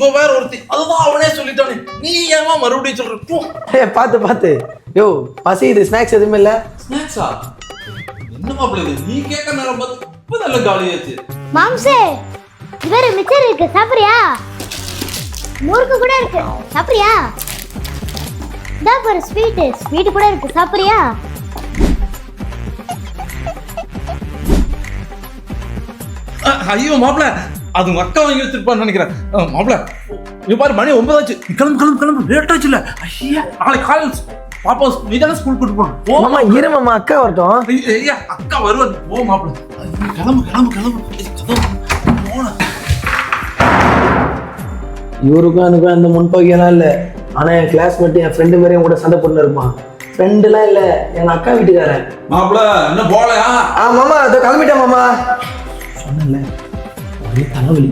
இப்ப வேற ஒருத்தி அதுதான் அவனே சொல்லிட்டானே, நீ ஏமா மறுபடியும் சொல்ற? பாத்து யோ பசி இது ஸ்நாக்ஸ் எதுவுமே இல்ல. ஸ்நாக்ஸா? என்ன மாப்பிள்ள இது? நீ கேட்க நேரம் பார்த்து இப்ப நல்ல காலியாச்சு. மாம்சே இவர மிச்சர் இருக்கு சாப்பிடுறியா? முறுக்கு கூட இருக்கு சாப்பிடுறியா? இதா பாரு ஸ்வீட் கூட இருக்கு சாப்பிடுறியா? ஐயோ மாப்பிள்ள, அது உங்க அக்கா வாங்கி வச்சிருப்பான்னு நினைக்கிறேன். மாப்பிள்ள நீ பாரு, மணி 9 ஆச்சு. கிளம்பு லேட் ஆச்சுல. ஐயா நாளைக்கு காலேஜ் பாப்பா நீ தானே ஸ்கூல் கூட்டு போகணும். மாமா இரு மாமா, அக்கா வரட்டும். ஐயா அக்கா வருவாரு. போ மாப்பிள்ள, கிளம்பு. இவருக்கும் எனக்கும் அந்த முன்பகையெல்லாம் இல்லை. ஆனா என் கிளாஸ்மேட் என் ஃப்ரெண்டு மாதிரி கூட சண்டை போட்டு இருப்பான். ஃப்ரெண்டுலாம் இல்லை, எங்க அக்கா வீட்டுக்காரன். மாப்பிள்ள என்ன போகலையா? மாமா அதை கிளம்பிட்டேன் மாமா. சொன்னல ஒரே தலைவலி.